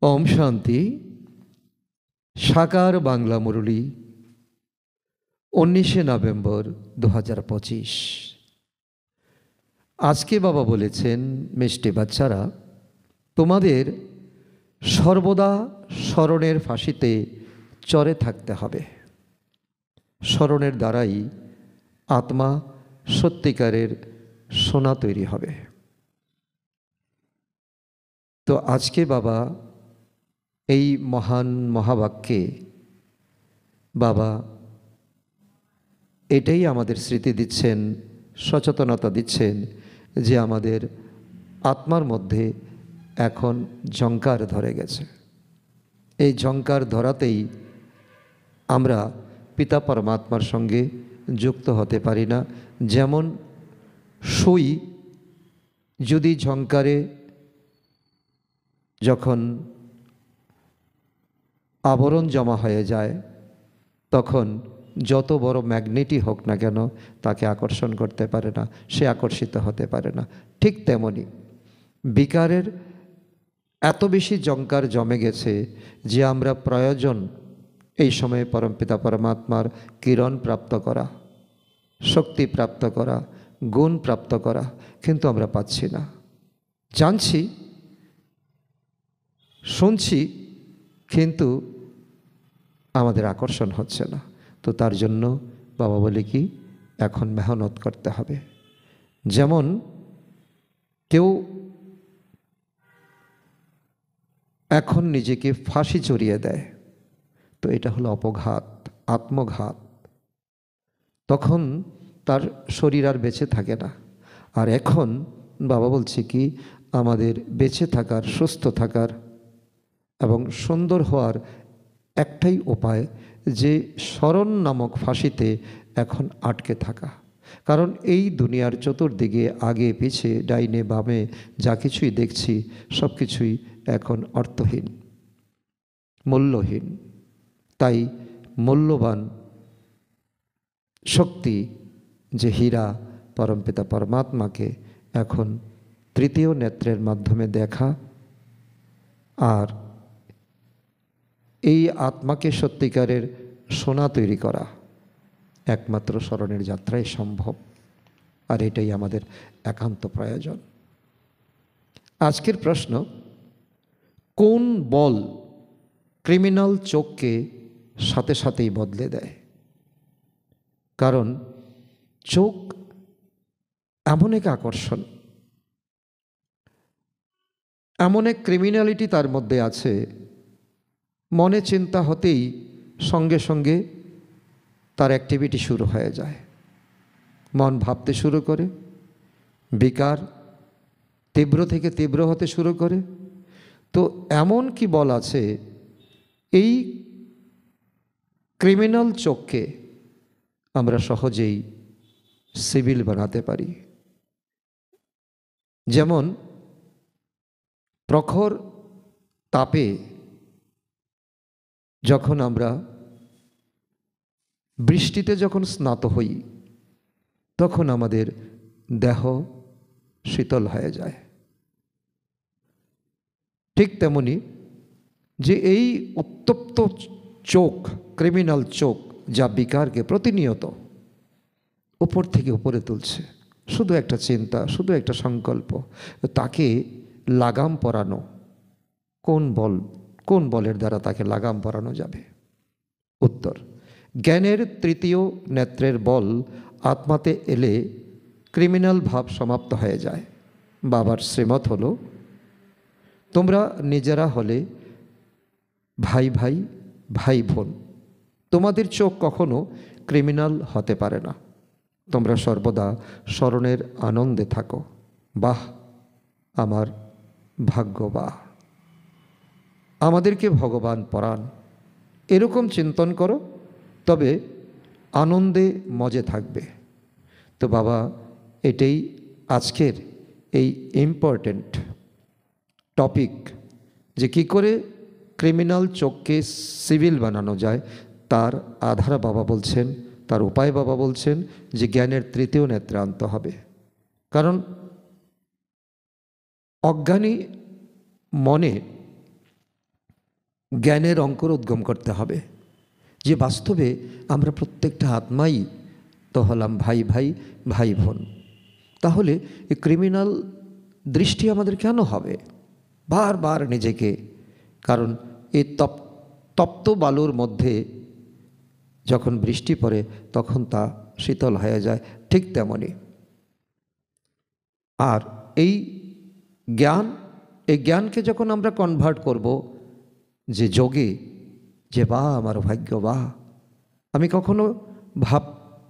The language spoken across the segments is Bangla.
ওম শান্তি। সাকার বাংলা মুরলী 19শে নভেম্বর 2025। আজকে বাবা বলেছেন, মিষ্টি বাচ্চারা, তোমাদের সর্বদা স্মরণের ফাঁসিতে চড়ে থাকতে হবে। স্মরণের দ্বারাই আত্মা সত্যিকারের সোনা তৈরি হবে। তো আজকে বাবা এই মহান মহাবাক্যে বাবা এটাই আমাদের স্মৃতি দিচ্ছেন, সচেতনতা দিচ্ছেন যে আমাদের আত্মার মধ্যে এখন ঝংকার ধরে গেছে। এই ঝংকার ধরাতেই আমরা পিতা পরমাত্মার সঙ্গে যুক্ত হতে পারি না। যেমন সুই যদি ঝংকারে যখন আবরণ জমা হয়ে যায়, তখন যত বড় ম্যাগনেটই হোক না কেন তাকে আকর্ষণ করতে পারে না, সে আকর্ষিত হতে পারে না। ঠিক তেমনি বিকারের এত বেশি ঝংকার জমে গেছে যে আমরা প্রয়োজন এই সময়ে পরমপিতা পরমাত্মার কিরণ প্রাপ্ত করা, শক্তি প্রাপ্ত করা, গুণ প্রাপ্ত করা, কিন্তু আমরা পাচ্ছি না। জানছি, শুনছি, কিন্তু আমাদের আকর্ষণ হচ্ছে না। তো তার জন্য বাবা বলে কি, এখন মেহনত করতে হবে। যেমন কেউ এখন নিজেকে ফাঁসি চড়িয়ে দেয়, তো এটা হলো অপঘাত, আত্মঘাত। তখন তার শরীর আর বেঁচে থাকে না। আর এখন বাবা বলছে কি, আমাদের বেঁচে থাকার, সুস্থ থাকার এবং সুন্দর হওয়ার একটাই উপায়, যে স্মরণ নামক ফাঁসিতে এখন আটকে থাকা। কারণ এই দুনিয়ার চতুর্দিকে আগে পিছে ডাইনে বামে যা কিছুই দেখছি, সব কিছুই এখন অর্থহীন, মূল্যহীন। তাই মূল্যবান শক্তি যে হীরা পরমপিতা পরমাত্মাকে এখন তৃতীয় নেত্রের মাধ্যমে দেখা, আর এই আত্মাকে সত্যিকারের সোনা তৈরি করা একমাত্র স্মরণের যাত্রায় সম্ভব। আর এটাই আমাদের একান্ত প্রয়োজন। আজকের প্রশ্ন, কোন বল ক্রিমিনাল চোখকে সাথে সাথেই বদলে দেয়? কারণ চোখ এমন এক আকর্ষণ, এমন এক ক্রিমিনালিটি তার মধ্যে আছে, মনে চিন্তা হতেই সঙ্গে সঙ্গে তার অ্যাক্টিভিটি শুরু হয়ে যায়। মন ভাবতে শুরু করে, বিকার তীব্র থেকে তীব্র হতে শুরু করে। তো এমন কি বল আছে, এই ক্রিমিনাল চোখকে আমরা সহজেই সিভিল বানাতে পারি। যেমন প্রখর তাপে যখন আমরা বৃষ্টিতে যখন স্নাত হই, তখন আমাদের দেহ শীতল হয়ে যায়। ঠিক তেমনি যে এই উত্তপ্ত চোখ, ক্রিমিনাল চোখ, যা বিকারকে প্রতিনিয়ত উপর থেকে উপরে তুলছে, শুধু একটা চিন্তা, শুধু একটা সংকল্প, তাকে লাগাম পরানো, কোন বলের দ্বারা তাকে লাগাম পরানো যাবে? উত্তর, জ্ঞানের তৃতীয় নেত্রের বল আত্মাতে এলে ক্রিমিনাল ভাব সমাপ্ত হয়ে যায়। বাবার শ্রীমত হলো, তোমরা নিজেরা হলে ভাই ভাই, ভাই বোন, তোমাদের চোখ কখনো ক্রিমিনাল হতে পারে না। তোমরা সর্বদা স্মরণের আনন্দে থাকো। বাহ, আমার ভাগ্য, বাহ, আমাদেরকে ভগবান পরাণ, এরকম চিন্তন করো, তবে আনন্দে মজে থাকবে। তো বাবা এটাই আজকের এই ইম্পর্টেন্ট টপিক, যে কী করে ক্রিমিনাল চোখকে সিভিল বানানো যায়, তার আধার বাবা বলছেন, তার উপায় বাবা বলছেন যে জ্ঞানের তৃতীয় নেত্রে আনতে হবে। কারণ অজ্ঞানী মনে জ্ঞানের অঙ্কুর উদ্গম করতে হবে যে বাস্তবে আমরা প্রত্যেকটা আত্মাই তো হলাম ভাই ভাই ভাই বোন। তাহলে এই ক্রিমিনাল দৃষ্টি আমাদের কেন হবে বারবার নিজেকে? কারণ এই তপ্ত বালুর মধ্যে যখন বৃষ্টি পড়ে তখন তা শীতল হয়ে যায়, ঠিক তেমনই। আর এই জ্ঞানকে যখন আমরা কনভার্ট করব যে যোগে, যে বাহ আমার ভাগ্য, বাহ আমি কখনো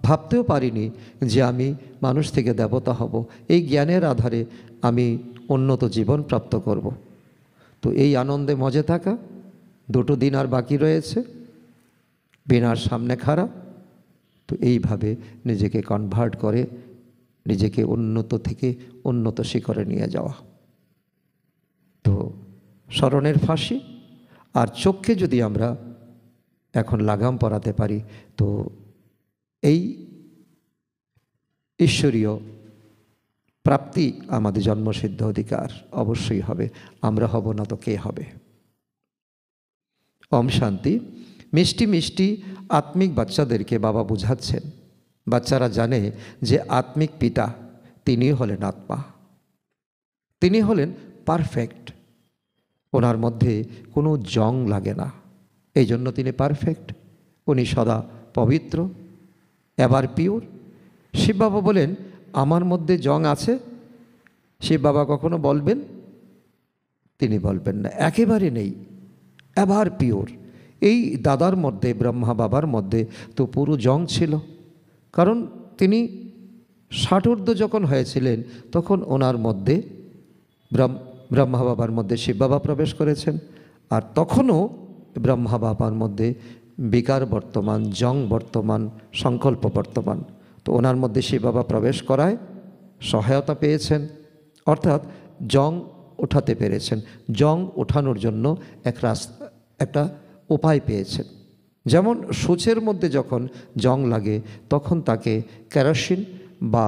ভাবতেও পারিনি যে আমি মানুষ থেকে দেবতা হব, এই জ্ঞানের আধারে আমি উন্নত জীবন প্রাপ্ত করব। তো এই আনন্দে মজে থাকা, 2টো দিন আর বাকি রয়েছে, বিনার সামনে খাড়া। তো এইভাবে নিজেকে কনভার্ট করে নিজেকে উন্নত থেকে উন্নত শিখরে নিয়ে যাওয়া। তো স্মরণের ফাঁসি আর চোখকে যদি আমরা এখন লাগাম পরাতে পারি তো এই ঈশ্বরীয় প্রাপ্তি আমাদের জন্মসিদ্ধ অধিকার অবশ্যই হবে। আমরা হব না তো কে হবে? ওম শান্তি। মিষ্টি মিষ্টি আত্মিক বাচ্চাদেরকে বাবা বুঝাচ্ছেন, বাচ্চারা জানে যে আত্মিক পিতা তিনি হলেন আত্মা, তিনি হলেন পারফেক্ট, ওনার মধ্যে কোনো জং লাগে না, এই জন্য তিনি পারফেক্ট, উনি সদা পবিত্র, এবার পিওর। শিব বাবা বলেন আমার মধ্যে জং আছে, শিব বাবা কখনো বলবেন? তিনি বলবেন না, একেবারে নেই, এবার পিওর। এই দাদার মধ্যে, ব্রহ্মা বাবার মধ্যে তো পুরো জং ছিল, কারণ তিনি 60 যখন হয়েছিলেন তখন ওনার মধ্যে ব্রহ্মা বাবার মধ্যে শিব বাবা প্রবেশ করেছেন, আর তখনও ব্রহ্মা বাবার মধ্যে বিকার বর্তমান, জং বর্তমান, সংকল্প বর্তমান। তো ওনার মধ্যে শিব বাবা প্রবেশ করায় সহায়তা পেয়েছেন, অর্থাৎ জং ওঠাতে পেরেছেন। জং ওঠানোর জন্য একটা উপায় পেয়েছেন। যেমন সূচের মধ্যে যখন জং লাগে তখন তাকে কেরোসিন বা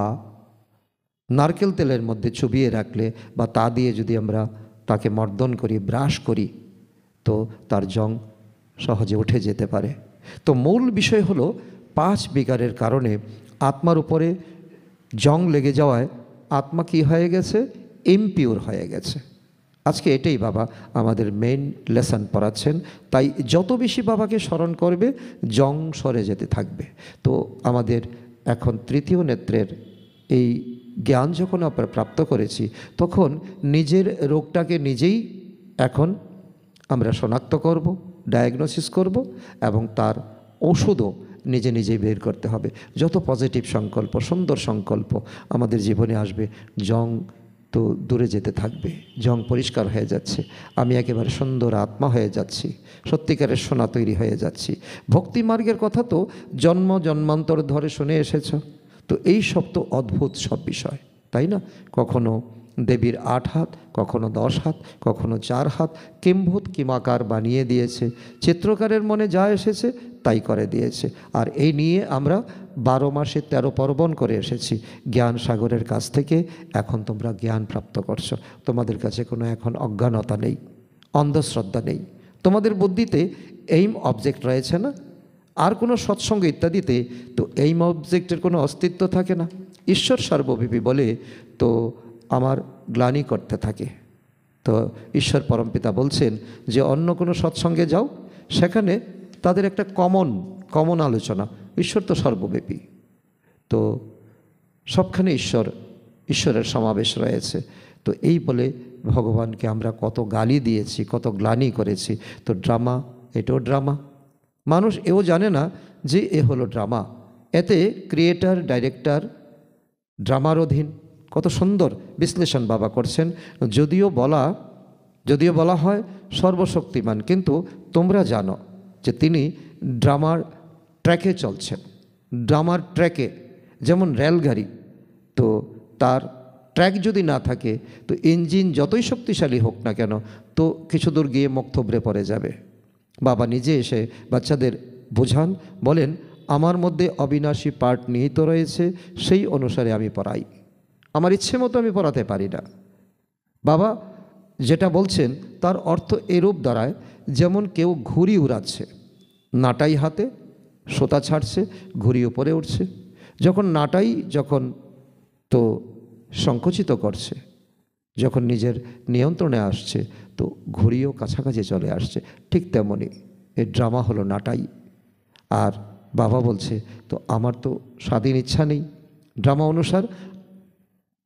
নারকেল তেলের মধ্যে চুবিয়ে রাখলে বা তা দিয়ে যদি আমরা তাকে মর্দন করি, ব্রাশ করি, তো তার জং সহজে উঠে যেতে পারে। তো মূল বিষয় হলো 5 বিকারের কারণে আত্মার উপরে জং লেগে যাওয়ায় আত্মা কি হয়ে গেছে? ইমপিউর হয়ে গেছে। আজকে এটাই বাবা আমাদের মেইন লেসন পড়াচ্ছেন। তাই যত বেশি বাবাকে স্মরণ করবে জং সরে যেতে থাকবে। তো আমাদের এখন 3য় নেত্রের এই জ্ঞান যখন আমরা প্রাপ্ত করেছি তখন নিজের রোগটাকে নিজেই এখন আমরা শনাক্ত করব, ডায়াগনোসিস করব এবং তার ওষুধও নিজে নিজেই বের করতে হবে। যত পজিটিভ সংকল্প, সুন্দর সংকল্প আমাদের জীবনে আসবে, জং তো দূরে যেতে থাকবে, জং পরিষ্কার হয়ে যাচ্ছে, আমি একেবারে সুন্দর আত্মা হয়ে যাচ্ছি, সত্যিকারের সোনা তৈরি হয়ে যাচ্ছি। ভক্তি মার্গের কথা তো জন্ম জন্মান্তর ধরে শুনে এসেছ, তো এই সব তো অদ্ভুত সব বিষয়, তাই না? কখনো দেবীর 8 হাত, কখনো 10 হাত, কখনো 4 হাত, কিম্ভূত কিমাকার বানিয়ে দিয়েছে, চিত্রকারের মনে যা এসেছে তাই করে দিয়েছে। আর এই নিয়ে আমরা 12 মাসে 13 পার্বণ করে এসেছি জ্ঞান সাগরের কাছ থেকে। এখন তোমরা জ্ঞান প্রাপ্ত করছো, তোমাদের কাছে কোনো এখন অজ্ঞানতা নেই, অন্ধশ্রদ্ধা নেই, তোমাদের বুদ্ধিতে এইম অবজেক্ট রয়েছে না, আর কোনো সৎসঙ্গ ইত্যাদিতে তো এইম অবজেক্টের কোনো অস্তিত্ব থাকে না। ঈশ্বর সর্বব্যাপী বলে তো আমার গ্লানি করতে থাকে। তো ঈশ্বর পরমপিতা বলছেন যে অন্য কোনো সৎসঙ্গে যাও, সেখানে তাদের একটা কমন আলোচনা। ঈশ্বর তো সর্বব্যাপী, তো সবখানে ঈশ্বরের সমাবেশ রয়েছে। তো এই বলে ভগবানকে আমরা কত গালি দিয়েছি, কত গ্লানি করেছি। তো ড্রামা, এটাও ড্রামা। মানুষ এও জানে না যে এ হলো ড্রামা। এতে ক্রিয়েটার, ডাইরেক্টর ড্রামার অধীন। কত সুন্দর বিশ্লেষণ বাবা করছেন। যদিও বলা হয় সর্বশক্তিমান, কিন্তু তোমরা জানো যে তিনি ড্রামার ট্র্যাকে চলছেন। ড্রামার ট্র্যাকে যেমন রেলগাড়ি, তো তার ট্র্যাক যদি না থাকে তো ইঞ্জিন যতই শক্তিশালী হোক না কেন তো কিছু দূর গিয়ে মুখ থুবড়ে পড়ে যাবে। বাবা নিজে এসে বাচ্চাদের বোঝান, বলেন আমার মধ্যে অবিনাশী পার্ট নিহিত রয়েছে, সেই অনুসারে আমি পড়াই, আমার ইচ্ছে মতো আমি পড়াতে পারি না। বাবা যেটা বলছেন তার অর্থ এরূপ দাঁড়ায় যেমন কেউ ঘুড়ি উড়াচ্ছে, নাটাই হাতে সোতা ছাড়ছে, ঘুড়ি উপরে উঠছে, যখন নাটাই তো সংকুচিত করছে, যখন নিজের নিয়ন্ত্রণে আসছে, তো ঘুড়িও কাছাকাছি চলে আসছে। ঠিক তেমনই এই ড্রামা হলো নাটাই। আর বাবা বলছে, তো আমার তো স্বাধীন ইচ্ছা নেই, ড্রামা অনুসার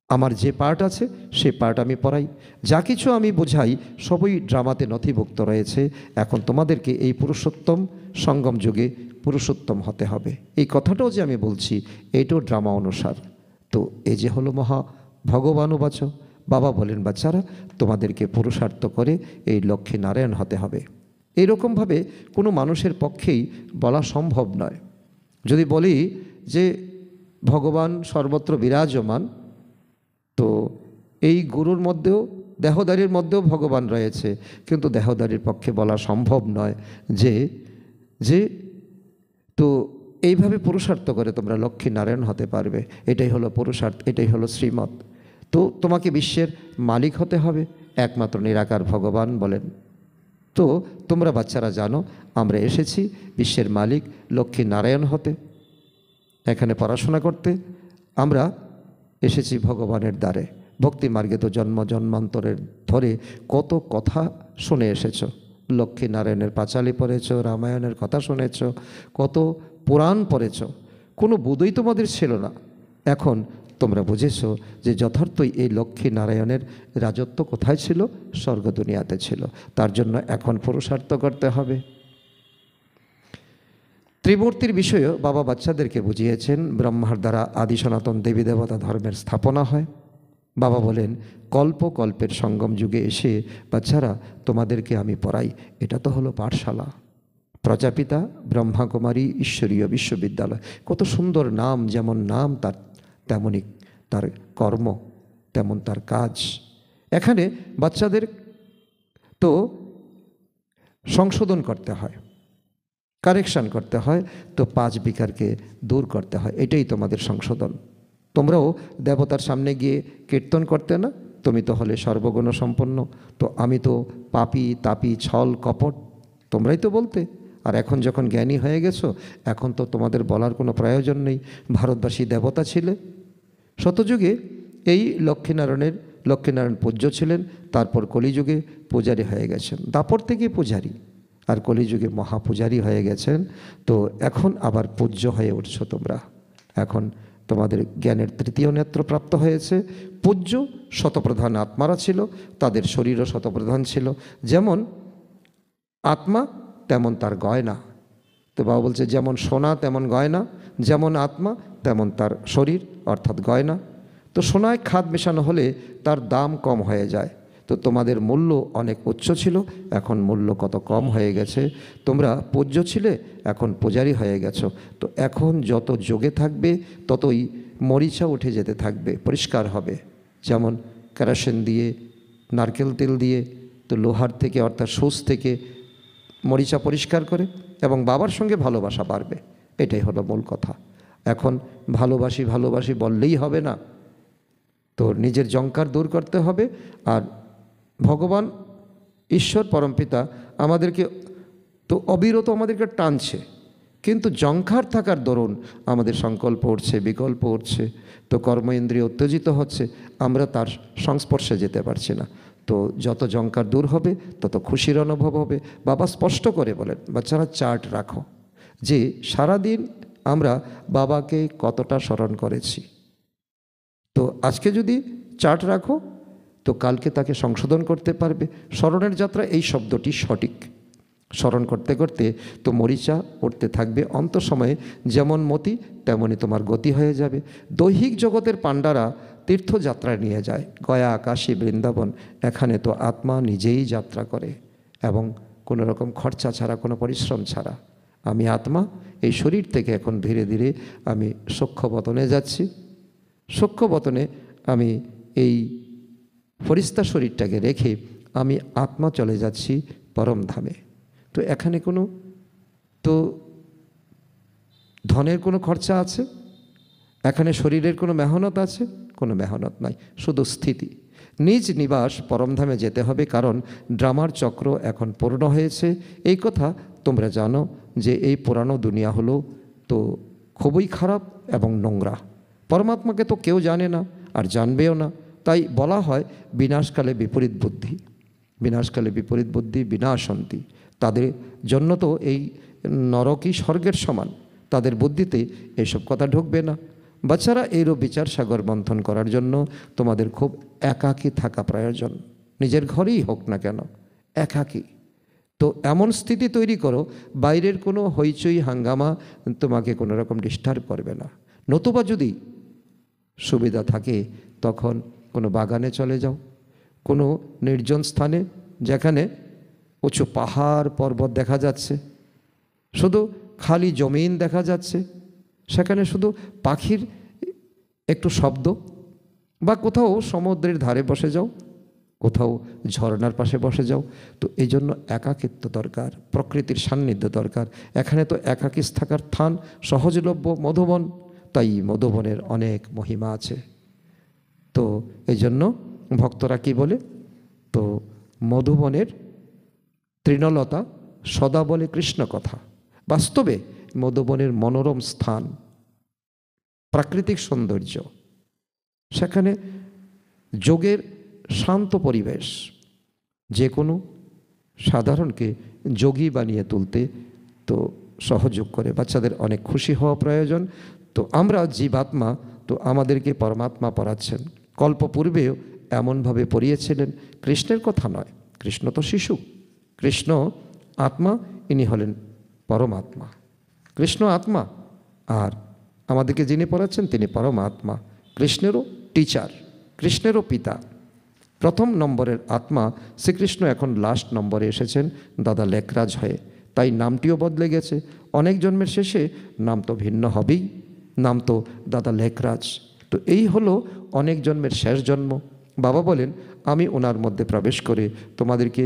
আমার যে পার্ট আছে সেই পার্ট আমি পড়াই, যা কিছু আমি বোঝাই সবই ড্রামাতে নথিভুক্ত রয়েছে। এখন তোমাদেরকে এই পুরুষোত্তম সঙ্গম যুগে পুরুষোত্তম হতে হবে। এই কথাটাও যে আমি বলছি এইটাও ড্রামা অনুসার। তো এই যে হলো মহা ভগবানুবাচ। বাবা বলেন, বাচ্চারা তোমাদেরকে পুরুষার্থ করে এই লক্ষ্মী নারায়ণ হতে হবে। এইরকমভাবে কোনো মানুষের পক্ষেই বলা সম্ভব নয়। যদি বলি যে ভগবান সর্বত্র বিরাজমান, তো এই গুরুর মধ্যেও দেহদারির মধ্যেও ভগবান রয়েছে, কিন্তু দেহদারির পক্ষে বলা সম্ভব নয় যে যে তো এইভাবে পুরুষার্থ করে তোমরা লক্ষ্মী নারায়ণ হতে পারবে। এটাই হলো পুরুষার্থ, এটাই হলো শ্রীমত। তো তোমাকে বিশ্বের মালিক হতে হবে, একমাত্র নিরাকার ভগবান বলেন। তো তোমরা বাচ্চারা জানো আমরা এসেছি বিশ্বের মালিক লক্ষ্মী নারায়ণ হতে, এখানে পড়াশোনা করতে। আমরা এসেছি ভগবানের দ্বারে। ভক্তি মার্গে তো জন্ম জন্মান্তরের ধরে কত কথা শুনে এসেছ, লক্ষ্মী নারায়ণের পাঁচালী পড়েছ, রামায়ণের কথা শুনেছ, কত পুরাণ পড়েছ, কোনো বোধই তোমাদের ছিল না। এখন তোমরা বুঝেছ যে যথার্থই এই লক্ষ্মী নারায়ণের রাজত্ব কোথায় ছিল? স্বর্গ দুনিয়াতে ছিল। তার জন্য এখন পুরুষার্থ করতে হবে। ত্রিমূর্তির বিষয়েও বাবা বাচ্চাদেরকে বুঝিয়েছেন, ব্রহ্মার দ্বারা আদি সনাতন দেবী দেবতা ধর্মের স্থাপনা হয়। বাবা বলেন, কল্প কল্পের সঙ্গম যুগে এসে বাচ্চারা তোমাদেরকে আমি পড়াই। এটা তো হলো পাঠশালা। প্রজাপিতা ব্রহ্মাকুমারী ঈশ্বরীয় বিশ্ববিদ্যালয়, কত সুন্দর নাম। যেমন নাম তার তেমনই তার কর্ম, তেমন তার কাজ। এখানে বাচ্চাদের তো সংশোধন করতে হয়, কারেকশান করতে হয়, তো 5 বিকারকে দূর করতে হয়। এটাই তোমাদের সংশোধন। তোমরাও দেবতার সামনে গিয়ে কীর্তন করতে না, তুমি তো হলে সর্বগুণ সম্পন্ন, তো আমি তো পাপী তাপী ছল কপট, তোমরাই তো বলতে। আর এখন যখন জ্ঞানী হয়ে গেছো, এখন তো তোমাদের বলার কোনো প্রয়োজন নেই। ভারতবাসী দেবতা ছিলে। শতযুগে এই লক্ষ্মীনারায়ণ পূজ্য ছিলেন, তারপর কলিযুগে পূজারী হয়ে গেছেন। দাপর থেকে পূজারী, আর কলিযুগে মহাপূজারী হয়ে গেছেন। তো এখন আবার পূজ্য হয়ে উঠছো তোমরা। এখন তোমাদের জ্ঞানের তৃতীয় নেত্র প্রাপ্ত হয়েছে। পূজ্য শতপ্রধান আত্মারা ছিল, তাদের শরীরও শতপ্রধান ছিল। যেমন আত্মা তেমন তার গয়না। তো বাবা বলছে, যেমন সোনা তেমন গয়না, যেমন আত্মা তেমন তার শরীর অর্থাৎ গয়না। তো সোনায় খাদ মেশানো হলে তার দাম কম হয়ে যায়। তো তোমাদের মূল্য অনেক উচ্চ ছিল, এখন মূল্য কত কম হয়ে গেছে। তোমরা পূজ্য ছিলে, এখন পূজারী হয়ে গেছো। তো এখন যত যোগে থাকবে ততই মরিচা উঠে যেতে থাকবে, পরিষ্কার হবে। যেমন কেরোসিন দিয়ে, নারকেল তেল দিয়ে, তো লোহার থেকে অর্থাৎ সোজ থেকে মরিচা পরিষ্কার করে, এবং বাবার সঙ্গে ভালোবাসা বাড়বে। এটাই হলো মূল কথা। এখন ভালোবাসি ভালোবাসি বললেই হবে না, তো নিজের জঙ্কার দূর করতে হবে। আর ভগবান ঈশ্বর পরমপিতা আমাদেরকে তো অবিরত আমাদেরকে টানছে, কিন্তু জঙ্কার থাকার দরুন আমাদের সংকল্প উঠছে, বিকল্প উঠছে, তো কর্ম ইন্দ্রিয় উত্তেজিত হচ্ছে, আমরা তার সংস্পর্শে যেতে পারছি না। তো যত জঙ্কার দূর হবে তত খুশির অনুভব হবে। বাবা স্পষ্ট করে বলেন, বাচ্চারা চার্ট রাখো যে সারাদিন আমরা বাবাকে কতটা স্মরণ করেছি। তো আজকে যদি চার্ট রাখো তো কালকে তাকে সংশোধন করতে পারবে। স্মরণের যাত্রা এই শব্দটি সঠিক। স্মরণ করতে করতে তো মরিচা উঠতে থাকবে। অন্ত সময়ে যেমন মতি তেমনই তোমার গতি হয়ে যাবে। দৈহিক জগতের পাণ্ডারা তীর্থযাত্রায় নিয়ে যায়, গয়া কাশী বৃন্দাবন। এখানে তো আত্মা নিজেই যাত্রা করে, এবং কোনো রকম খরচা ছাড়া, কোনো পরিশ্রম ছাড়া। আমি আত্মা এই শরীর থেকে এখন ধীরে ধীরে আমি সূক্ষ্মবতনে যাচ্ছি। সূক্ষ্মবতনে আমি এই ফরিস্তা শরীরটাকে রেখে আমি আত্মা চলে যাচ্ছি পরম ধামে। তো এখানে কোনো তো ধনের কোনো খরচা আছে? এখানে শরীরের কোনো মেহনত আছে? কোনো মেহনত নাই, শুধু স্থিতি। নিজ নিবাস পরমধামে যেতে হবে, কারণ ড্রামার চক্র এখন পূর্ণ হয়েছে। এই কথা তোমরা জানো যে এই পুরানো দুনিয়া হলো তো খুবই খারাপ এবং নোংরা। পরমাত্মাকে তো কেউ জানে না আর জানবেও না। তাই বলা হয় বিনাশকালে বিপরীত বুদ্ধি, বিনাশকালে বিপরীত বুদ্ধি বিনাশন্তি। তাদের জন্য তো এই নরকই স্বর্গের সমান, তাদের বুদ্ধিতে এইসব কথা ঢুকবে না। বাচ্চারা, এইরূপ বিচার সাগর মন্থন করার জন্য তোমাদের খুব একাকী থাকা প্রয়োজন, নিজের ঘরেই হোক না কেন একাকী। তো এমন স্থিতি তৈরি করো, বাইরের কোনো হইচই হাঙ্গামা তোমাকে কোনো রকম ডিস্টার্ব করবে না। নতুবা যদি সুবিধা থাকে তখন কোনো বাগানে চলে যাও, কোনো নির্জন স্থানে যেখানে উঁচু পাহাড় পর্বত দেখা যাচ্ছে, শুধু খালি জমিন দেখা যাচ্ছে, সেখানে শুধু পাখির একটু শব্দ, বা কোথাও সমুদ্রের ধারে বসে যাও, কোথাও ঝর্ণার পাশে বসে যাও। তো এই জন্য একাকিত্ব দরকার, প্রকৃতির সান্নিধ্য দরকার। এখানে তো একাকী থাকার স্থান সহজলভ্য মধুবন, তাই মধুবনের অনেক মহিমা আছে। তো এই জন্য ভক্তরা কি বলে, তো মধুবনের তৃণলতা সদা বলে কৃষ্ণ কথা। বাস্তবে মধুবনের মনোরম স্থান, প্রাকৃতিক সৌন্দর্য, সেখানে যোগের শান্ত পরিবেশ যে কোনো সাধারণকে যোগী বানিয়ে তুলতে তো সহযোগ করে। বাচ্চাদের অনেক খুশি হওয়া প্রয়োজন। তো আমরা জীবাত্মা, তো আমাদেরকে পরমাত্মা পড়াচ্ছেন। কল্পপূর্বেও এমনভাবে পড়িয়েছিলেন। কৃষ্ণের কথা নয়, কৃষ্ণ তো শিশু, কৃষ্ণ আত্মা, ইনি হলেন পরমাত্মা। কৃষ্ণ আত্মা আর আমাদেরকে যিনি পড়াচ্ছেন তিনি পরমাত্মা, কৃষ্ণেরও টিচার, কৃষ্ণেরও পিতা। প্রথম নম্বরের আত্মা শ্রীকৃষ্ণ এখন লাস্ট নম্বরে এসেছেন দাদা লেকরাজ হয়ে, তাই নামটিও বদলে গেছে। অনেক জন্মের শেষে নাম তো ভিন্ন হবেই, নাম তো দাদা লেকরাজ। তো এই হলো অনেক জন্মের শেষ জন্ম। বাবা বলেন আমি ওনার মধ্যে প্রবেশ করে তোমাদেরকে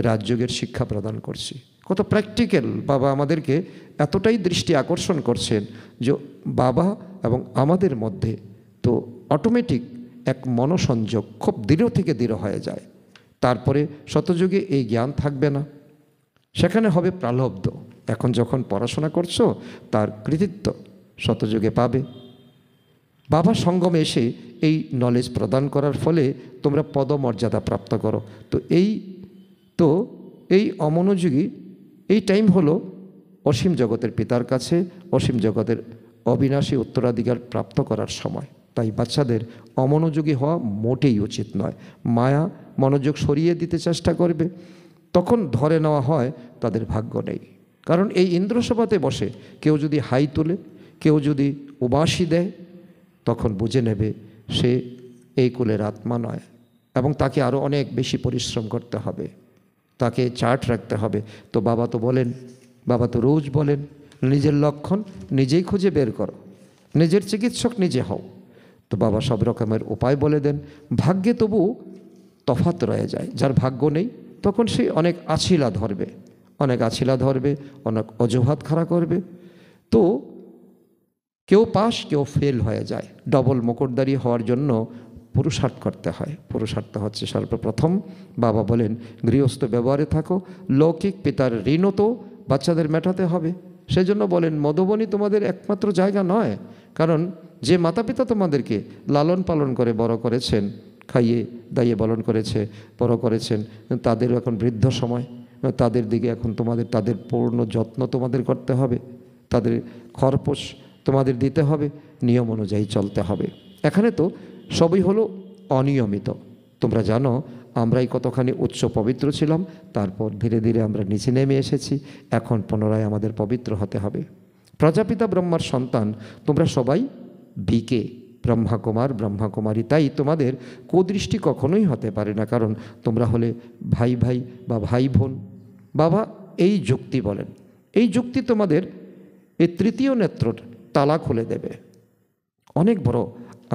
রাজযোগের শিক্ষা প্রদান করছি। কত প্র্যাকটিক্যাল বাবা আমাদেরকে এতটাই দৃষ্টি আকর্ষণ করছেন যে বাবা এবং আমাদের মধ্যে তো অটোমেটিক এক মনসংযোগ খুব দৃঢ় থেকে দৃঢ় হয়ে যায়। তারপরে শতযুগে এই জ্ঞান থাকবে না, সেখানে হবে প্রালব্ধ। এখন যখন পড়াশোনা করছো তার কৃতিত্ব শতযুগে পাবে। বাবা সঙ্গমে এসে এই নলেজ প্রদান করার ফলে তোমরা পদমর্যাদা প্রাপ্ত করো। তো এই অমনোযোগী এই টাইম হলো অসীম জগতের পিতার কাছে অসীম জগতের অবিনাশী উত্তরাধিকার প্রাপ্ত করার সময়। তাই বাচ্চাদের অমনোযোগী হওয়া মোটেই উচিত নয়। মায়া মনোযোগ সরিয়ে দিতে চেষ্টা করবে, তখন ধরে নেওয়া হয় তাদের ভাগ্য নেই। কারণ এই ইন্দ্রসভাতে বসে কেউ যদি হাই তোলে, কেউ যদি উবাসী দেয়, তখন বুঝে নেবে সে এই কুলের আত্মা নয়, এবং তাকে আরও অনেক বেশি পরিশ্রম করতে হবে, তাকে চার্ট রাখতে হবে। তো বাবা তো রোজ বলেন নিজের লক্ষণ নিজেই খুঁজে বের করো, নিজের চিকিৎসক নিজে হও। তো বাবা সব রকমের উপায় বলে দেন। ভাগ্যে তবু তফাৎ রয়ে যায়। যার ভাগ্য নেই তখন সে অনেক আছিলা ধরবে, অনেক অজুহাত খাড়া করবে। তো কেউ পাস কেউ ফেল হয়ে যায়। ডবল মুকুটধারী হওয়ার জন্য পুরুষার্থ করতে হয়। পুরুষার্থ হচ্ছে সর্বপ্রথম বাবা বলেন গৃহস্থ ব্যবহারে থাকো, লৌকিক পিতার ঋণও তো বাচ্চাদের মেটাতে হবে। সেজন্য বলেন মধুবনই তোমাদের একমাত্র জায়গা নয়, কারণ যে মাতা পিতা তোমাদেরকে লালন পালন করে বড় করেছেন, খাইয়ে দাইয়ে বলন করেছে বড় করেছেন, তাদেরও এখন বৃদ্ধ সময়, তাদের দিকে এখন তাদের পূর্ণ যত্ন তোমাদের করতে হবে, তাদের খরপোশ তোমাদের দিতে হবে, নিয়ম অনুযায়ী চলতে হবে। এখানে তো সবই হলো অনিয়মিত। তোমরা জানো আমরাই কতখানি উচ্চ পবিত্র ছিলাম, তারপর ধীরে ধীরে আমরা নিচে নেমে এসেছি। এখন পুনরায় আমাদের পবিত্র হতে হবে। প্রজাপিতা ব্রহ্মার সন্তান তোমরা সবাই বিকে, ব্রহ্মাকুমারী। তাই তোমাদের কুদৃষ্টি কখনোই হতে পারে না, কারণ তোমরা হলে ভাই ভাই বা ভাই বোন। বাবা এই যুক্তি বলেন, এই যুক্তি তোমাদের এই তৃতীয় নেত্র তালা খুলে দেবে। অনেক বড়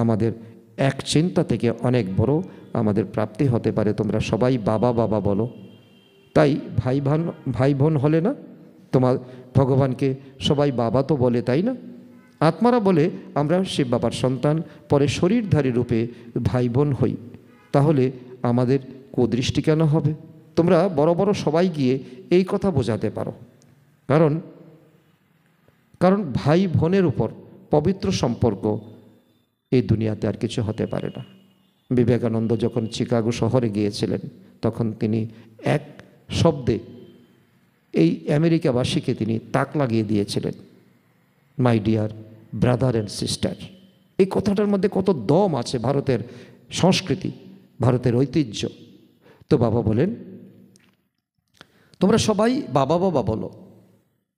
আমাদের এক চিন্তা থেকে অনেক বড় আমাদের প্রাপ্তি হতে পারে। তোমরা সবাই বাবা বাবা বলো, তাই ভাই বোন হলে না, তোমার ভগবানকে সবাই বাবা তো বলে, তাই না? আত্মারা বলে আমরা শিব বাবার সন্তান, পরে শরীরধারী রূপে ভাই বোন হই। তাহলে আমাদের কুদৃষ্টি কেন হবে? তোমরা বড় বড় সবাই গিয়ে এই কথা বোঝাতে পারো। কারণ ভাই বোনের উপর পবিত্র সম্পর্ক এই দুনিয়াতে আর কিছু হতে পারে না। বিবেকানন্দ যখন চিকাগো শহরে গিয়েছিলেন, তখন তিনি এক শব্দে এই আমেরিকাবাসীকে তিনি তাক লাগিয়ে দিয়েছিলেন, my dear brother and sister. এই কথাটার মধ্যে কত দম আছে, ভারতের সংস্কৃতি, ভারতের ঐতিহ্য। তো বাবা বলেন, তোমরা সবাই বাবা বাবা বলো।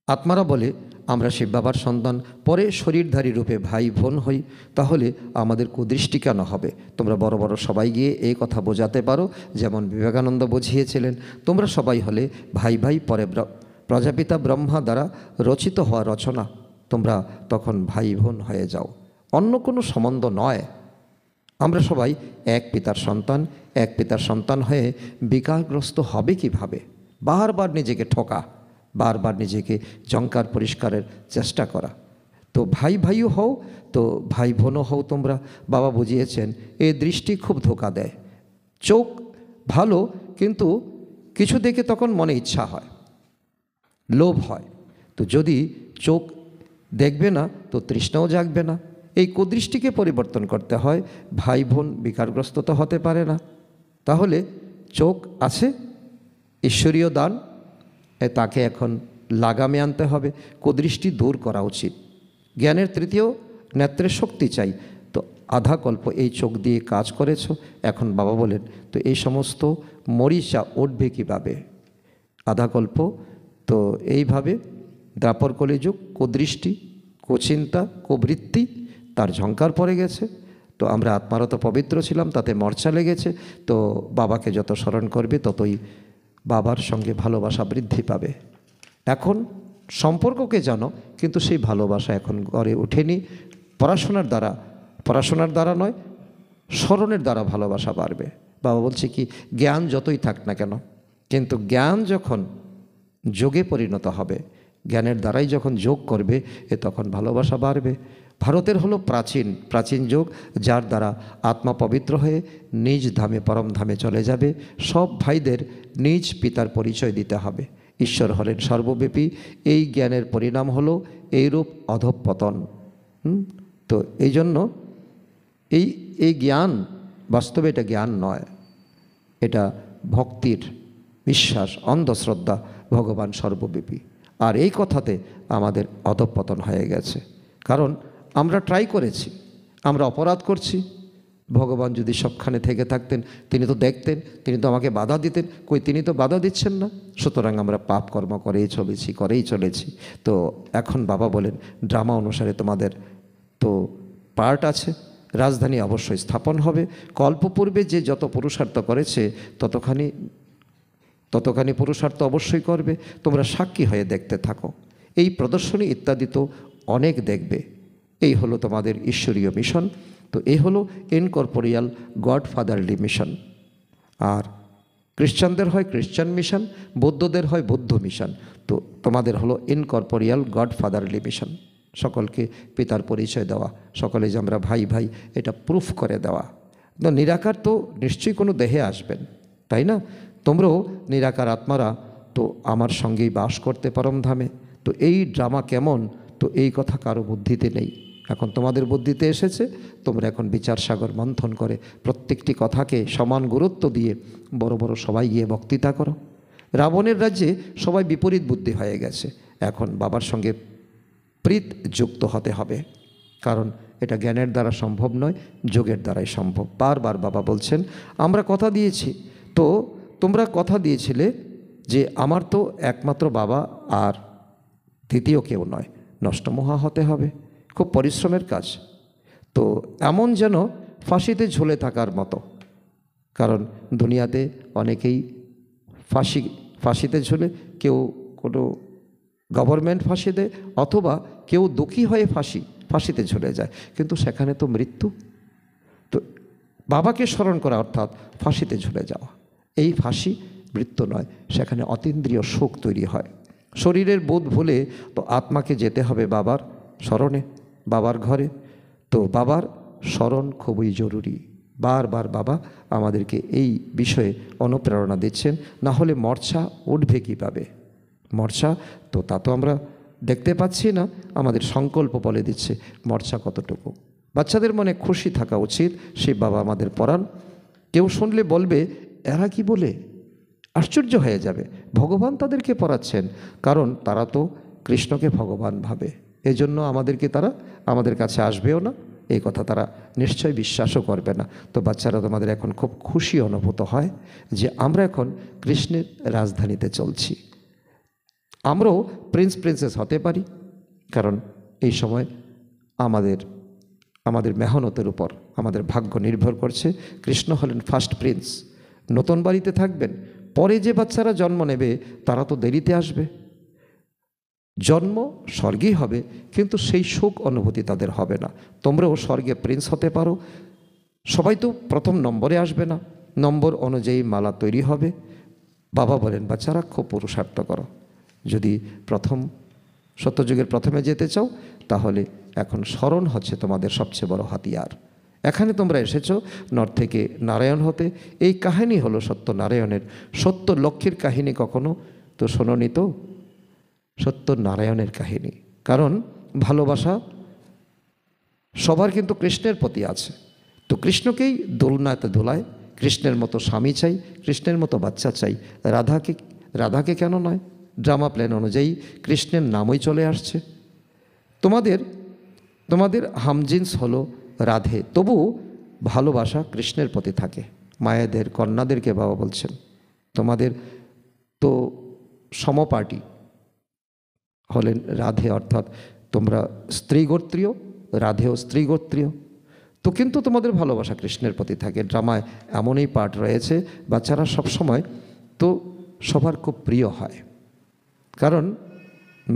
আত্মারা বলে আমরা শিব বাবার সন্তান, পরে শরীরধারী রূপে ভাই বোন হই, তাহলে আমাদের কুদৃষ্টি কেন হবে? তোমরা বড় বড় সবাই গিয়ে এই কথা বোঝাতে পারো, যেমন বিবেকানন্দ বুঝিয়েছিলেন, তোমরা সবাই হলে ভাই ভাই, পরে প্রজাপিতা ব্রহ্মা দ্বারা রচিত হওয়া রচনা, তোমরা তখন ভাই বোন হয়ে যাও, অন্য কোনো সম্বন্ধ নয়। আমরা সবাই এক পিতার সন্তান, এক পিতার সন্তান হয়ে বিকারগ্রস্ত হবে কিভাবে? বারবার নিজেকে ঠকা, বারবার নিজেকে জঙ্কার পরিষ্কারের চেষ্টা করা। তো ভাই ভাইও হও, তো ভাই বোনও হও তোমরা। বাবা বুঝিয়েছেন এই দৃষ্টি খুব ধোঁকা দেয়। চোখ ভালো, কিন্তু কিছু দেখে তখন মনে ইচ্ছা হয়, লোভ হয়। তো যদি চোখ দেখবে না তো তৃষ্ণাও জাগবে না। এই কুদৃষ্টিকে পরিবর্তন করতে হয়। ভাই বোন বিকারগ্রস্ত তো হতে পারে না। তাহলে চোখ আছে, ঈশ্বরীয় দান, তাকে এখন লাগামে আনতে হবে। কুদৃষ্টি দূর করা উচিত। জ্ঞানের তৃতীয় নেত্রের শক্তি চাই। তো আধা কল্প এই চোখ দিয়ে কাজ করেছ, এখন বাবা বলেন তো এই সমস্ত মরিচা উঠবে কীভাবে? আধা কল্প তো এইভাবে দ্বাপর কলিযুগ, কুদৃষ্টি, কুচিন্তা, কুবৃত্তি তার ঝঙ্কার পড়ে গেছে। তো আমরা আত্মারত পবিত্র ছিলাম, তাতে মর্চা লেগেছে। তো বাবাকে যত স্মরণ করবে ততই বাবার সঙ্গে ভালোবাসা বৃদ্ধি পাবে। এখন সম্পর্ককে জানো, কিন্তু সেই ভালোবাসা এখন গড়ে ওঠেনি। পড়াশোনার দ্বারা নয়, স্মরণের দ্বারা ভালোবাসা বাড়বে। বাবা বলছে কি, জ্ঞান যতই থাক না কেন, কিন্তু জ্ঞান যখন যোগে পরিণত হবে, জ্ঞানের দ্বারাই যখন যোগ করবে, তখন ভালোবাসা বাড়বে। ভারতের হলো প্রাচীন যোগ, যার দ্বারা আত্মা পবিত্র হয়ে নিজ ধামে, পরম ধামে চলে যাবে। সব ভাইদের নিজ পিতার পরিচয় দিতে হবে। ঈশ্বর হলেন সর্বব্যাপী। এই জ্ঞানের পরিণাম হলো এইরূপ অধঃপতন। তো এই জন্য এই জ্ঞান বাস্তবে এটা জ্ঞান নয়, এটা ভক্তির বিশ্বাস, অন্ধশ্রদ্ধা। ভগবান সর্বব্যাপী। আর এই কথাতে আমাদের অধঃপতন হয়ে গেছে, কারণ আমরা ট্রাই করেছি, আমরা অপরাধ করছি। ভগবান যদি সবখানে থেকে থাকতেন, তিনি তো দেখতেন, তিনি তো আমাকে বাধা দিতেন। তিনি তো বাধা দিচ্ছেন না। সুতরাং আমরা পাপ কর্ম করেই চলেছি। তো এখন বাবা বলেন, ড্রামা অনুসারে তোমাদের তো পার্ট আছে, রাজধানী অবশ্যই স্থাপন হবে। কল্পপূর্বে যে যত পুরুষার্থ করেছে ততখানি পুরুষার্থ অবশ্যই করবে। তোমরা সাক্ষী হয়ে দেখতে থাকো। এই প্রদর্শনী ইত্যাদি তো অনেক দেখবে। এই হলো তোমাদের ঈশ্বরীয় মিশন। তো এই হলো ইনকর্পোরিয়াল গডফাদারলি মিশন। আর খ্রিস্টানদের হয় খ্রিস্টান মিশন, বৌদ্ধদের হয় বৌদ্ধ মিশন। তো তোমাদের হলো ইনকর্পোরিয়াল গডফাদারলি মিশন। সকলকে পিতার পরিচয় দেওয়া, সকলে যে আমরা ভাই ভাই এটা প্রুফ করে দেওয়া। তো নিরাকার তো নিশ্চয়ই কোনো দেহে আসবেন, তাই না? তোমরাও নিরাকার আত্মারা তো আমার সঙ্গেই বাস করতে পরম ধামে। তো এই ড্রামা কেমন, তো এই কথা কারো বুদ্ধিতে নেই, এখন তোমাদের বুদ্ধিতে এসেছে। তোমরা এখন বিচার সাগর মন্থন করে প্রত্যেকটি কথাকে সমান গুরুত্ব দিয়ে বড় বড় সবাই গিয়ে বক্তৃতা করো। রাবণের রাজ্যে সবাই বিপরীত বুদ্ধি হয়ে গেছে। এখন বাবার সঙ্গে প্রীত যুক্ত হতে হবে, কারণ এটা জ্ঞানের দ্বারা সম্ভব নয়, যোগের দ্বারাই সম্ভব। বারবার বাবা বলছেন, আমরা কথা দিয়েছি। তো তোমরা কথা দিয়েছিলে যে আমার তো একমাত্র বাবা আর দ্বিতীয় কেউ নয়, নষ্টমোহা হতে হবে। খুব পরিশ্রমের কাজ। তো এমন যেন ফাঁসিতে ঝুলে থাকার মতো, কারণ দুনিয়াতে অনেকেই ফাঁসিতে ঝুলে, কেউ কোনো গভর্নমেন্ট ফাঁসি দেয়, অথবা কেউ দুঃখী হয়ে ফাঁসিতে ঝুলে যায়, কিন্তু সেখানে তো মৃত্যু। তো বাবাকে স্মরণ করা অর্থাৎ ফাঁসিতে ঝুলে যাওয়া। এই ফাঁসি মৃত্যু নয়, সেখানে অতীন্দ্রিয় সুখ তৈরি হয়। শরীরের বোধ ভুলে তো আত্মাকে যেতে হবে বাবার স্মরণে, বাবার ঘরে। তো বাবার স্মরণ খুবই জরুরি। বারবার বাবা আমাদেরকে এই বিষয়ে অনুপ্রেরণা দিচ্ছেন। না হলে মর্চা উঠবে কীভাবে? মর্চা তো তা তো আমরা দেখতে পাচ্ছি না, আমাদের সংকল্প বলে দিচ্ছে মর্চা কতটুকু। বাচ্চাদের মনে খুশি থাকা উচিত, সেই বাবা আমাদের পড়ান। কেউ শুনলে বলবে এরা কি বলে, আশ্চর্য হয়ে যাবে। ভগবান তাদেরকে পড়াচ্ছেন, কারণ তারা তো কৃষ্ণকে ভগবান ভাবে। এজন্য তারা আমাদের কাছে আসবেও না, এই কথা তারা নিশ্চয় বিশ্বাসও করবে না। তো বাচ্চারা তোমাদের এখন খুব খুশি অনুভূত হয় যে আমরা এখন কৃষ্ণের রাজধানীতে চলছি। আমরাও প্রিন্সেস হতে পারি, কারণ এই সময় আমাদের মেহনতের উপর আমাদের ভাগ্য নির্ভর করছে। কৃষ্ণ হলেন ফার্স্ট প্রিন্স। নতুন বাড়িতে থাকবেন, পরে যে বাচ্চারা জন্ম নেবে তারা তো দেরিতে আসবে। জন্ম স্বর্গেই হবে, কিন্তু সেই সুখ অনুভূতি তাদের হবে না। তোমরাও স্বর্গে প্রিন্স হতে পারো। সবাই তো প্রথম নম্বরে আসবে না, নম্বর অনুযায়ী মালা তৈরি হবে। বাবা বলেন বাচ্চারা খুব পুরুষার্থ করো। যদি সত্যযুগের প্রথমে যেতে চাও, তাহলে এখন স্মরণ হচ্ছে তোমাদের সবচেয়ে বড় হাতিয়ার। এখানে তোমরা এসেছো নর থেকে নারায়ণ হতে। এই কাহিনী হলো সত্য নারায়ণের। সত্য লক্ষ্মীর কাহিনী কখনো তো শোনোনি তো? সত্য নারায়ণের কাহিনী। কারণ ভালোবাসা সবার কিন্তু কৃষ্ণের প্রতি আছে। তো কৃষ্ণকেই দোলনাতে দোলায়। কৃষ্ণের মতো স্বামী চাই, কৃষ্ণের মতো বাচ্চা চাই। রাধাকে কেন নয়? ড্রামা প্ল্যান অনুযায়ী কৃষ্ণের নামই চলে আসছে। তোমাদের হামজিন্স হলো রাধে, তবু ভালোবাসা কৃষ্ণের প্রতি থাকে। মায়েদের কন্যাদেরকে বাবা বলছেন তোমাদের তো সমপার্টি হলেন রাধে, অর্থাৎ তোমরা স্ত্রীগোত্রীয়, রাধেও স্ত্রীগোত্রীয়। তো কিন্তু তোমাদের ভালোবাসা কৃষ্ণের প্রতি থাকে। ড্রামায় এমনই পার্ট রয়েছে, বাচ্চারা সবসময় তো সবার খুব প্রিয় হয়। কারণ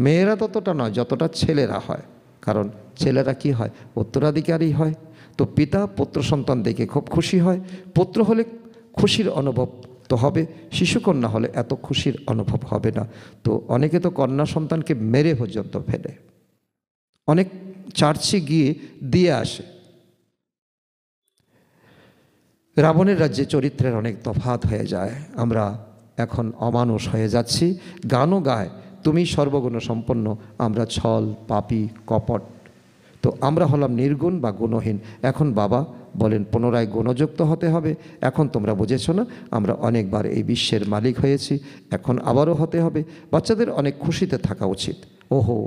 মেয়েরা ততটা নয় যতটা ছেলেরা হয়। কারণ ছেলেরা কি হয়, উত্তরাধিকারী হয়। তো পিতা পুত্র সন্তান দেখে খুব খুশি হয়। পুত্র হলে খুশির অনুভব তো হবে, শিশুকন্যা হলে এত খুশির অনুভব হবে না। তো অনেকে তো কন্যা সন্তানকে মেরে পর্যন্ত ফেলে, অনেক চার্চে গিয়ে দিয়ে আসে। রাবণের রাজ্যে চরিত্রের অনেক তফাৎ হয়ে যায়। আমরা এখন অমানুষ হয়ে যাচ্ছি। গানও গায় তুমি সর্বগুণ সম্পন্ন, আমরা ছল, পাপী, কপট। তো আমরা হলাম নির্গুণ বা গুণহীন। এখন বাবা বলেন পুনরায় গুণযুক্ত হতে হবে। এখন তোমরা বুঝেছো না, আমরা অনেকবার এই বিশ্বের মালিক হয়েছি, এখন আবারও হতে হবে। বাচ্চাদের অনেক খুশিতে থাকা উচিত। ওহো,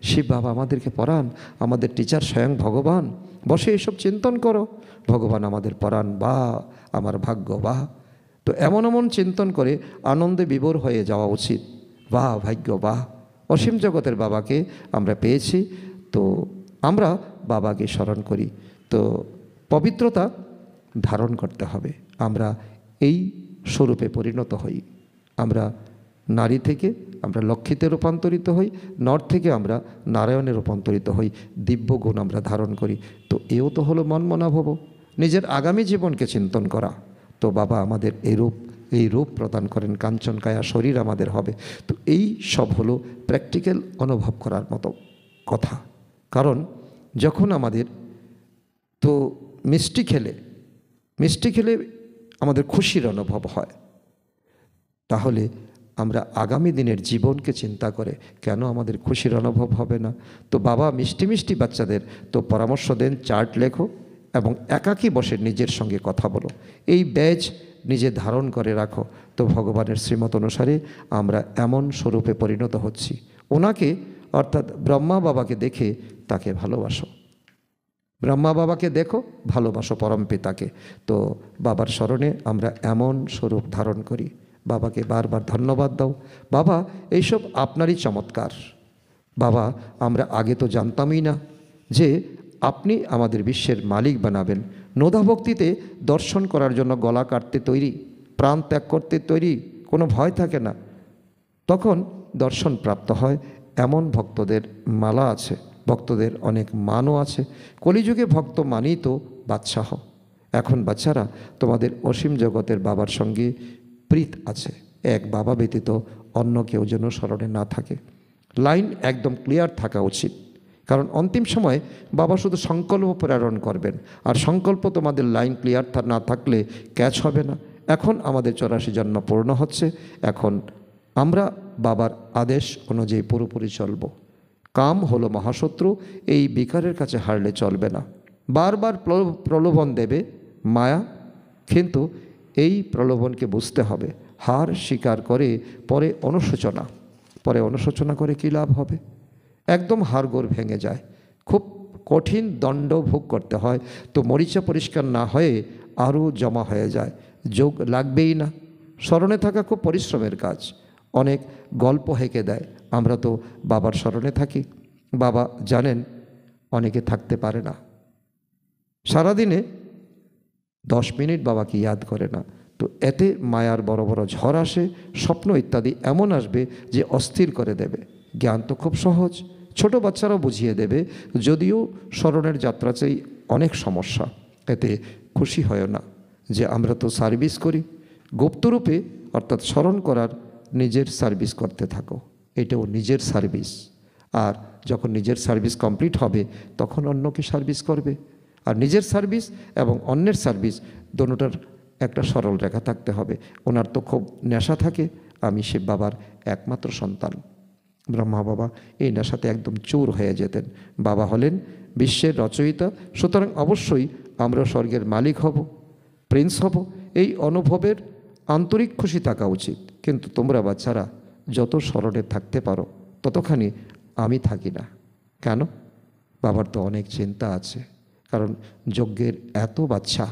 শিব বাবা আমাদেরকে পড়ান, আমাদের টিচার স্বয়ং ভগবান। বসে এসব চিন্তন করো, ভগবান আমাদের পড়ান, বা আমার ভাগ্য, বা। তো এমন চিন্তন করে আনন্দে বিভোর হয়ে যাওয়া উচিত। বাহ ভাগ্য, বাহ, অসীম জগতের বাবাকে আমরা পেয়েছি। তো আমরা বাবাকে স্মরণ করি। তো পবিত্রতা ধারণ করতে হবে। আমরা এই স্বরূপে পরিণত হই। আমরা নারী থেকে আমরা লক্ষ্মীতে রূপান্তরিত হই, নর থেকে আমরা নারায়ণে রূপান্তরিত হই, দিব্য গুণ আমরা ধারণ করি। তো এও তো হলো মনমনাভব, নিজের আগামী জীবনকে চিন্তন করা। তো বাবা আমাদের এই রূপ প্রদান করেন, কাঞ্চন কায়া শরীর আমাদের হবে। তো এই সব হলো প্র্যাকটিক্যাল অনুভব করার মতো কথা। কারণ যখন আমাদের তো মিষ্টি খেলে আমাদের খুশির অনুভব হয়, তাহলে আমরা আগামী দিনের জীবনকে চিন্তা করে কেন আমাদের খুশির অনুভব হবে না? তো বাবা মিষ্টি বাচ্চাদের তো পরামর্শ দেন, চার্ট লেখো এবং একাকী বসে নিজের সঙ্গে কথা বলো। এই ব্যাজ নিজে ধারণ করে রাখো। তো ভগবানের শ্রীমত অনুসারে আমরা এমন স্বরূপে পরিণত হচ্ছি। ওনাকে অর্থাৎ ব্রহ্মা বাবাকে দেখে তাকে ভালোবাসো। ব্রহ্মা বাবাকে দেখো, ভালোবাসো পরম পিতাকে। তো বাবার স্মরণে আমরা এমন স্বরূপ ধারণ করি। বাবাকে বারবার ধন্যবাদ দাও। বাবা এইসব আপনারই চমৎকার। বাবা আমরা আগে তো জানতামই না যে আপনি আমাদের বিশ্বের মালিক বানাবেন। নোদা ভক্তিতে দর্শন করার জন্য গলা কাটতে তৈরি, প্রাণ ত্যাগ করতে তৈরি, কোনো ভয় থাকে না। তখন দর্শন প্রাপ্ত হয়। এমন ভক্তদের মালা আছে, ভক্তদের অনেক মানও আছে। কলিযুগে ভক্ত মানেই তো বাদশাহ। এখন বাচ্চারা তোমাদের অসীম জগতের বাবার সঙ্গে প্রীত আছে। এক বাবা ব্যতীত অন্য কেউ যেন স্মরণে না থাকে। লাইন একদম ক্লিয়ার থাকা উচিত। কারণ অন্তিম সময় বাবা শুধু সংকল্প প্রেরণ করবেন, আর সংকল্প তোমাদের লাইন ক্লিয়ার না থাকলে ক্যাচ হবে না। এখন আমাদের 84 জন্ম পূর্ণ হচ্ছে, এখন আমরা বাবার আদেশ অনুযায়ী পুরোপুরি চলব। কাম হলো মহাশত্রু, এই বিকারের কাছে হারলে চলবে না। বারবার প্রলোভন দেবে মায়া, কিন্তু এই প্রলোভনকে বুঝতে হবে। হার স্বীকার করে পরে অনুশোচনা করে কী লাভ হবে? একদম হাড়গোড় ভেঙে যায়, খুব কঠিন দণ্ড ভোগ করতে হয়, তো মরিচা পরিষ্কার না হয়ে আরও জমা হয়ে যায়, যোগ লাগবেই না। স্মরণে থাকা খুব পরিশ্রমের কাজ, অনেক গল্প হেঁকে দেয়। আমরা তো বাবার স্মরণে থাকি, বাবা জানেন অনেকে থাকতে পারে না, সারাদিনে 10 মিনিট বাবাকে ইয়াদ করে না, তো এতে মায়ার বড় বড় ঝড় আসে, স্বপ্ন ইত্যাদি এমন আসবে যে অস্থির করে দেবে। জ্ঞান তো খুব সহজ, ছোট বাচ্চারাও বুঝিয়ে দেবে, যদিও স্মরণের যাত্রা চাই অনেক সমস্যা। এতে খুশি হয় না যে আমরা তো সার্ভিস করি, গুপ্তরূপে অর্থাৎ স্মরণ করার নিজের সার্ভিস করতে থাকো, এটাও নিজের সার্ভিস। আর যখন নিজের সার্ভিস কমপ্লিট হবে তখন অন্যকে সার্ভিস করবে। আর নিজের সার্ভিস এবং অন্যের সার্ভিস দোনোটার একটা সরল রেখা থাকতে হবে। ওনার তো খুব নেশা থাকে, আমি সে বাবার একমাত্র সন্তান। ব্রহ্মা বাবা এই নেশাতে একদম চোর হয়ে যেতেন। বাবা হলেন বিশ্বের রচয়িতা, সুতরাং অবশ্যই আমরা স্বর্গের মালিক হব, প্রিন্স হব, এই অনুভবের আন্তরিক খুশি থাকা উচিত। কিন্তু তোমরা বাচ্চারা যত স্মরণে থাকতে পারো ততখানি আমি থাকি না। কেন? বাবার তো অনেক চিন্তা আছে, কারণ যজ্ঞের এত বাচ্চা,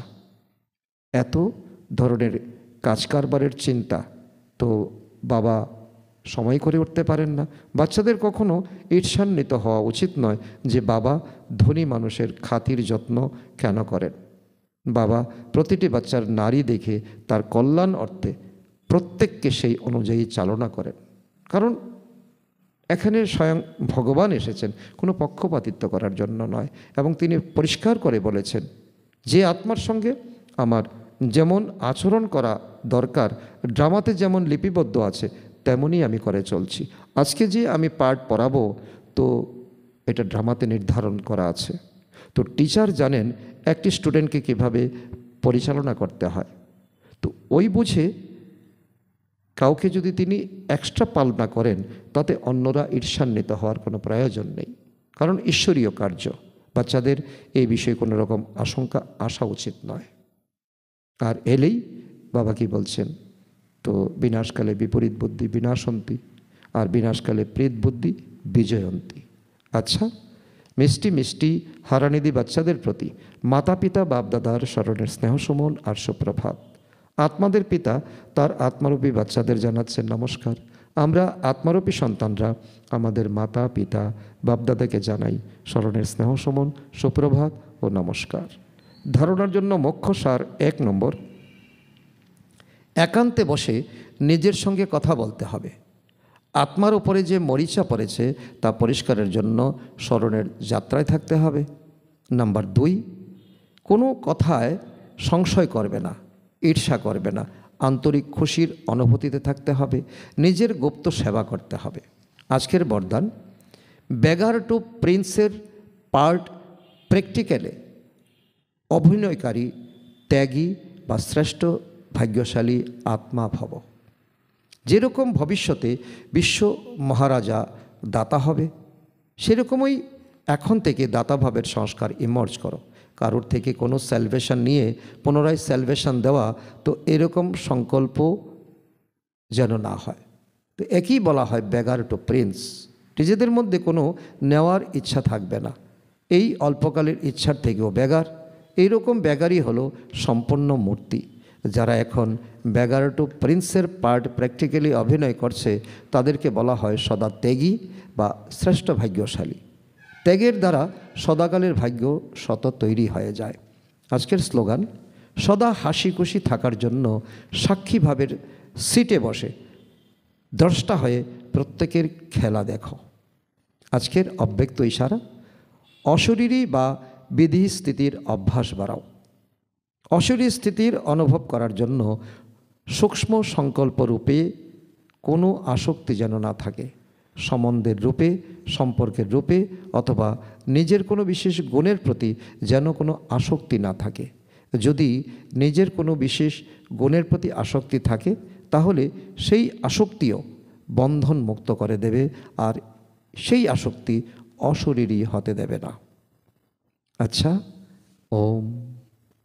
এত ধরনের কাজ কারবারের চিন্তা, তো বাবা সময় করে উঠতে পারেন না। বাচ্চাদের কখনো ঈর্ষান্বিত হওয়া উচিত নয় যে বাবা ধনী মানুষের খাতির যত্ন কেন করেন। বাবা প্রতিটি বাচ্চার নারী দেখে তার কল্যাণ অর্থে প্রত্যেককে সেই অনুযায়ী চালনা করেন, কারণ এখানে স্বয়ং ভগবান এসেছেন কোনো পক্ষপাতিত্ব করার জন্য নয়। এবং তিনি পরিষ্কার করে বলেছেন যে আত্মার সঙ্গে আমার যেমন আচরণ করা দরকার, ড্রামাতে যেমন লিপিবদ্ধ আছে তেমনই আমি করে চলছি। আজকে যে আমি পাঠ পড়াবো, তো এটা ড্রামাতে নির্ধারণ করা আছে। তো টিচার জানেন একটি স্টুডেন্টকে কীভাবে পরিচালনা করতে হয়, তো ওই বুঝে কাউকে যদি তিনি এক্সট্রা পালনা করেন তাতে অন্যরা ঈর্ষান্বিত হওয়ার কোনো প্রয়োজন নেই, কারণ ঈশ্বরীয় কার্য। বাচ্চাদের এই বিষয়ে কোনো রকম আশঙ্কা আসা উচিত নয়। আর এলেই বাবা কি বলছেন, তো বিনাশকালে বিপরীত বুদ্ধি বিনাশন্তি, আর বিনাশকালে প্রীত বুদ্ধি বিজয়ন্তী। আচ্ছা, মিষ্টি মিষ্টি হারানিধি বাচ্চাদের প্রতি মাতা পিতা বাপদাদার স্মরণের স্নেহ সুমন আর সুপ্রভাত। আত্মাদের পিতা তার আত্মারূপী বাচ্চাদের জানাচ্ছেন নমস্কার। আমরা আত্মারূপী সন্তানরা আমাদের মাতা পিতা বাপদাদাকে জানাই স্মরণের স্নেহ সুমন, সুপ্রভাত ও নমস্কার। ধারণার জন্য মুখ্য সার 1 নম্বর, একান্তে বসে নিজের সঙ্গে কথা বলতে হবে। আত্মার উপরে যে মরিচা পড়েছে তা পরিষ্কারের জন্য স্মরণের যাত্রায় থাকতে হবে। নাম্বার 2, কোনো কথায় সংশয় করবে না, ঈর্ষা করবে না, আন্তরিক খুশির অনুভূতিতে থাকতে হবে, নিজের গুপ্ত সেবা করতে হবে। আজকের বরদান, বেগার টু প্রিন্সের পার্ট প্র্যাকটিক্যালে অভিনয়কারী ত্যাগী বা শ্রেষ্ঠ ভাগ্যশালী আত্মা ভব। যেরকম ভবিষ্যতে বিশ্ব মহারাজা দাতা হবে, সেরকমই এখন থেকে দাতাভাবের সংস্কার ইমার্জ করো। কারোর থেকে কোনো স্যালভেশন নিয়ে পুনরায় স্যালভেশন দেওয়া, তো এরকম সংকল্প যেন না হয়। তো একই বলা হয় বেগার টু প্রিন্স, নিজেদের মধ্যে কোনো নেওয়ার ইচ্ছা থাকবে না, এই অল্পকালের ইচ্ছার থেকেও বেগার। এইরকম বেগারই হলো সম্পন্ন মূর্তি। যারা এখন বেগার টু প্রিন্সের পার্ট প্র্যাকটিক্যালি অভিনয় করছে তাদেরকে বলা হয় সদা ত্যাগী বা শ্রেষ্ঠ ভাগ্যশালী। ত্যাগের দ্বারা সদাকালের ভাগ্য শত তৈরি হয়ে যায়। আজকের স্লোগান, সদা হাসি খুশি থাকার জন্য সাক্ষীভাবের সিটে বসে দ্রষ্টা হয়ে প্রত্যেকের খেলা দেখো। আজকের অব্যক্ত ইশারা, অশরীরী বা বিধি স্থিতির অভ্যাস বাড়াও। অশরীর স্থিতির অনুভব করার জন্য সূক্ষ্ম সংকল্পরূপে কোনো আসক্তি যেন না থাকে। সম্বন্ধের রূপে, সম্পর্কের রূপে, অথবা নিজের কোনো বিশেষ গুণের প্রতি যেন কোনো আসক্তি না থাকে। যদি নিজের কোনো বিশেষ গুণের প্রতি আসক্তি থাকে তাহলে সেই আসক্তিও বন্ধন মুক্ত করে দেবে, আর সেই আসক্তি অশরীরী হতে দেবে না। আচ্ছা, ওম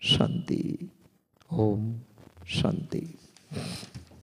শান্তি, ওম শান্তি।